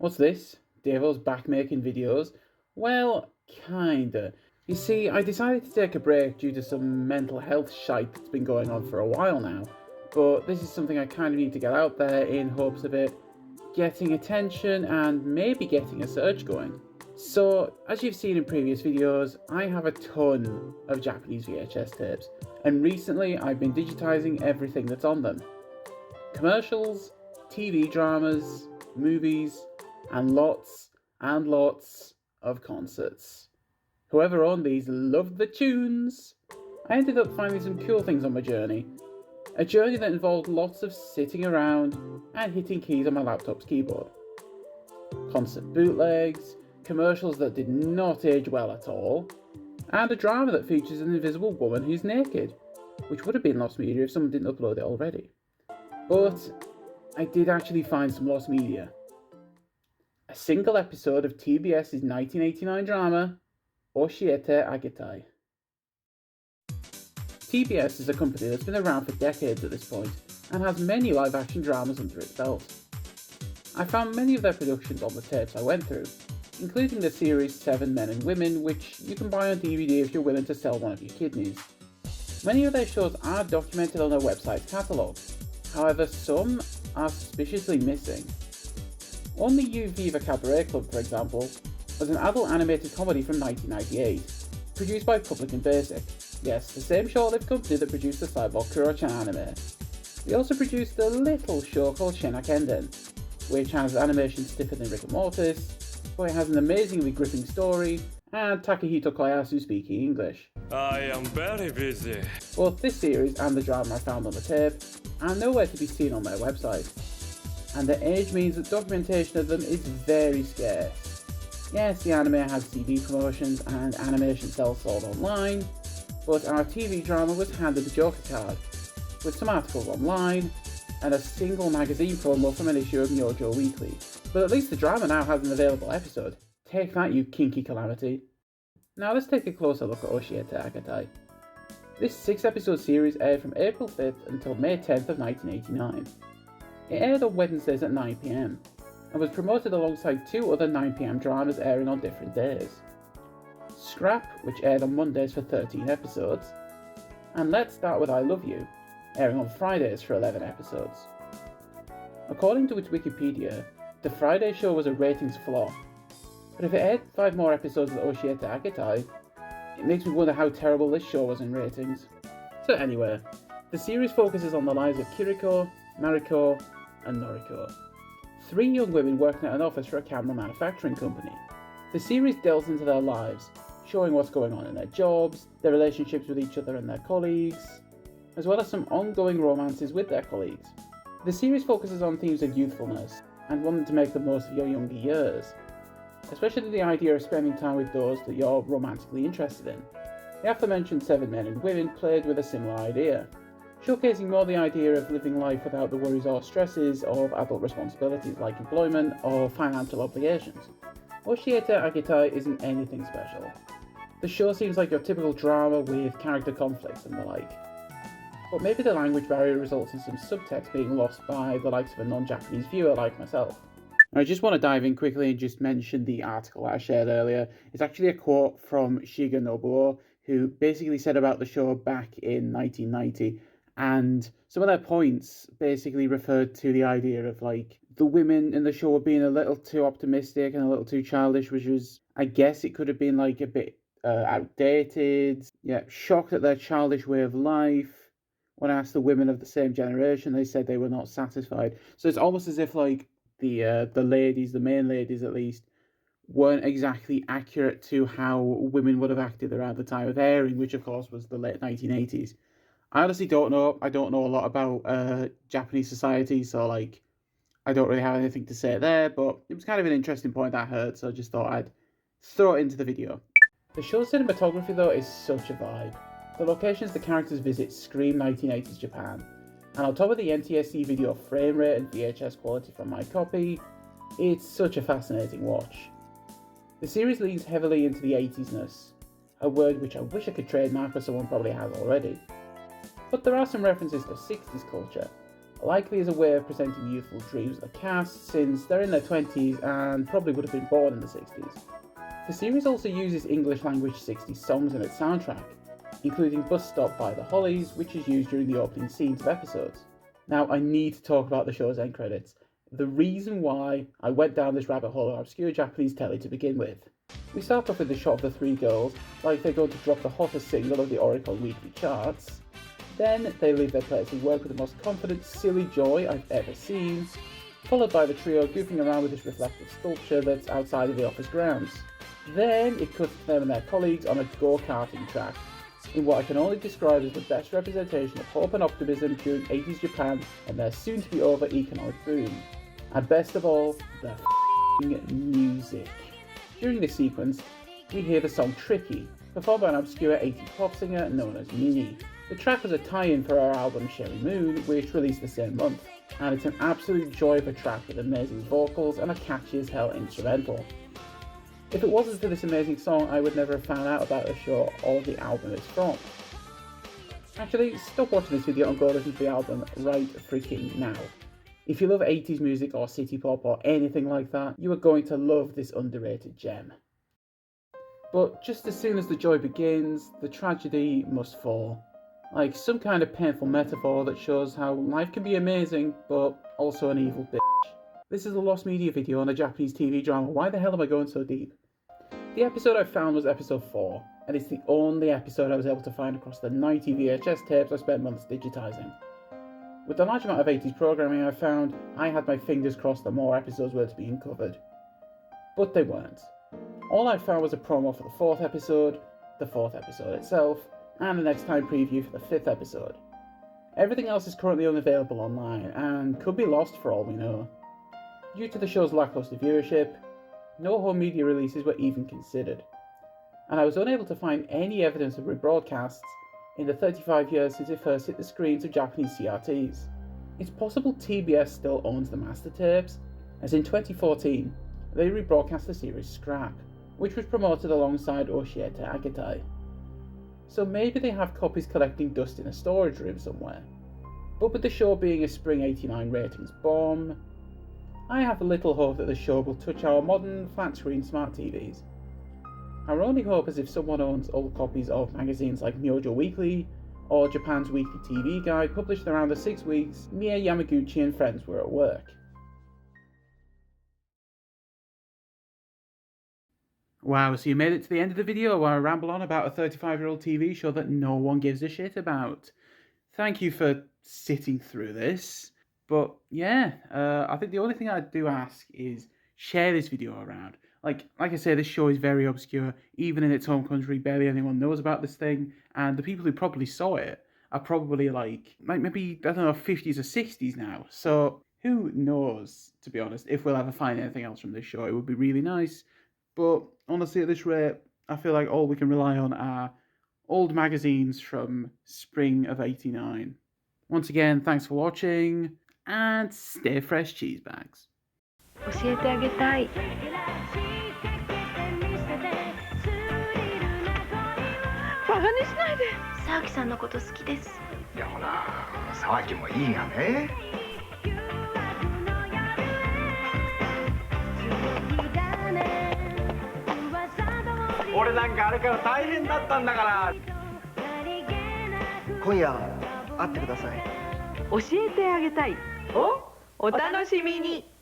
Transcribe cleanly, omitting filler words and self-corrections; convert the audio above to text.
What's this? Davo's back making videos? Well, kinda. You see, I decided to take a break due to some mental health shite that's been going on for a while now, but this is something I kind of need to get out there in hopes of it getting attention and maybe getting a search going. So, as you've seen in previous videos, I have a ton of Japanese VHS tapes, and recently I've been digitizing everything that's on them. Commercials, TV dramas, movies, and lots of concerts. Whoever owned these loved the tunes. I ended up finding some cool things on my journey. A journey that involved lots of sitting around and hitting keys on my laptop's keyboard. Concert bootlegs, commercials that did not age well at all, and a drama that features an invisible woman who's naked, which would have been lost media if someone didn't upload it already. But I did actually find some lost media. A single episode of TBS's 1989 drama, Oshiete Agetai. TBS is a company that's been around for decades at this point and has many live-action dramas under its belt. I found many of their productions on the tapes I went through, including the series 7 Men and Women, which you can buy on DVD if you're willing to sell one of your kidneys. Many of their shows are documented on their website's catalogue, however some are suspiciously missing. Only You Viva Cabaret Club, for example, was an adult animated comedy from 1998, produced by Public and Basic. Yes, the same short-lived company that produced the cyborg Kuro-chan anime. They also produced a little show called Shenakenden, which has animation stiffer than Rick and Mortis, but it has an amazingly gripping story, and Takahito Koyasu speaking English. I am very busy. Both this series and the drama I found on the tape are nowhere to be seen on their website, and the age means that documentation of them is very scarce. Yes, the anime has CD promotions and animation cells sold online, but our TV drama was handed the Joker card, with some articles online, and a single magazine promo from an issue of Myojo Weekly. But at least the drama now has an available episode. Take that, you kinky calamity. Now let's take a closer look at Oshiete Agetai. This 6-episode series aired from April 5th until May 10th of 1989. It aired on Wednesdays at 9 PM, and was promoted alongside 2 other 9 PM dramas airing on different days. Scrap, which aired on Mondays for 13 episodes, and Let's Start With I Love You, airing on Fridays for 11 episodes. According to its Wikipedia, the Friday show was a ratings flop, but if it aired 5 more episodes of Oshiete Agetai, it makes me wonder how terrible this show was in ratings. So anyway, the series focuses on the lives of Kiriko, Mariko, and Noriko, 3 young women working at an office for a camera manufacturing company. The series delves into their lives, showing what's going on in their jobs, their relationships with each other and their colleagues, as well as some ongoing romances with their colleagues. The series focuses on themes of youthfulness and wanting to make the most of your younger years, especially the idea of spending time with those that you're romantically interested in. The aforementioned 7 Men and Women played with a similar idea, showcasing more the idea of living life without the worries or stresses of adult responsibilities like employment or financial obligations. Oshiete Agetai isn't anything special. The show seems like your typical drama with character conflicts and the like. But maybe the language barrier results in some subtext being lost by the likes of a non-Japanese viewer like myself. I just want to dive in quickly and just mention the article I shared earlier. It's actually a quote from Shiga Nobuo, who basically said about the show back in 1990, and some of their points basically referred to the idea of like the women in the show were being a little too optimistic and a little too childish, which was, I guess it could have been like a bit outdated. Yeah, shocked at their childish way of life. When I asked the women of the same generation, they said they were not satisfied. So it's almost as if like the ladies, the main ladies at least, weren't exactly accurate to how women would have acted around the time of airing, which of course was the late 1980s. I honestly don't know. I don't know a lot about Japanese society, so like I don't really have anything to say there, but it was kind of an interesting point I heard, so I just thought I'd throw it into the video. The show's cinematography though is such a vibe. The locations the characters visit scream 1980s Japan, and on top of the NTSC video frame rate and VHS quality from my copy, it's such a fascinating watch. The series leans heavily into the 80s-ness, a word which I wish I could trademark, but someone probably has already. But there are some references to 60s culture, likely as a way of presenting youthful dreams of the cast, since they're in their 20s and probably would have been born in the 60s. The series also uses English language 60s songs in its soundtrack, including Bus Stop by the Hollies, which is used during the opening scenes of episodes. Now, I need to talk about the show's end credits. The reason why I went down this rabbit hole of obscure Japanese telly to begin with. We start off with the shot of the three girls, like they're going to drop the hottest single of the Oricon weekly charts. Then they leave their place and work with the most confident, silly joy I've ever seen, followed by the trio goofing around with this reflective sculpture that's outside of the office grounds. Then it cuts to them and their colleagues on a go-karting track, in what I can only describe as the best representation of hope and optimism during 80s Japan and their soon-to-be-over economic boom. And best of all, the music. During this sequence, we hear the song Tricky, performed by an obscure 80s pop singer known as Mini. The track was a tie-in for our album Sherry Moon, which released the same month, and it's an absolute joy of a track with amazing vocals and a catchy as hell instrumental. If it wasn't for this amazing song, I would never have found out about the show or the album it's from. Actually, stop watching this video and go listen to the album right freaking now. If you love 80s music or city pop or anything like that, you are going to love this underrated gem. But just as soon as the joy begins, the tragedy must fall. Like some kind of painful metaphor that shows how life can be amazing, but also an evil bitch. This is a lost media video on a Japanese TV drama. Why the hell am I going so deep? The episode I found was episode 4, and it's the only episode I was able to find across the 90 VHS tapes I spent months digitising. With the large amount of 80s programming I found, I had my fingers crossed that more episodes were to be uncovered. But they weren't. All I found was a promo for the 4th episode, the 4th episode itself, and the next time preview for the 5th episode. Everything else is currently unavailable online, and could be lost for all we know. Due to the show's lackluster viewership, no home media releases were even considered, and I was unable to find any evidence of rebroadcasts in the 35 years since it first hit the screens of Japanese CRTs. It's possible TBS still owns the master tapes, as in 2014 they rebroadcast the series Scrap, which was promoted alongside Oshiete Agetai. So maybe they have copies collecting dust in a storage room somewhere. But with the show being a spring 89 ratings bomb, I have little hope that the show will touch our modern flat-screen smart TVs. Our only hope is if someone owns old copies of magazines like Myojo Weekly or Japan's Weekly TV Guide published around the 6 weeks Mie Yamaguchi and friends were at work. Wow, so you made it to the end of the video where I ramble on about a 35-year-old TV show that no one gives a shit about. Thank you for sitting through this. But yeah, I think the only thing I do ask is share this video around. Like I say, this show is very obscure. Even in its home country, barely anyone knows about this thing. And the people who probably saw it are probably like maybe, I don't know, 50s or 60s now. So who knows, to be honest, if we'll ever find anything else from this show. It would be really nice. But honestly, at this rate, I feel like all we can rely on are old magazines from spring of 89. Once again, thanks for watching. And stay fresh, cheese bags. 教えてあげたい。バカにしないで。沢木さんのこと好きです。いやほら、沢木もいいがね。俺なんかあれから大変だったんだから。今夜会ってください。教えてあげたい。お楽しみに。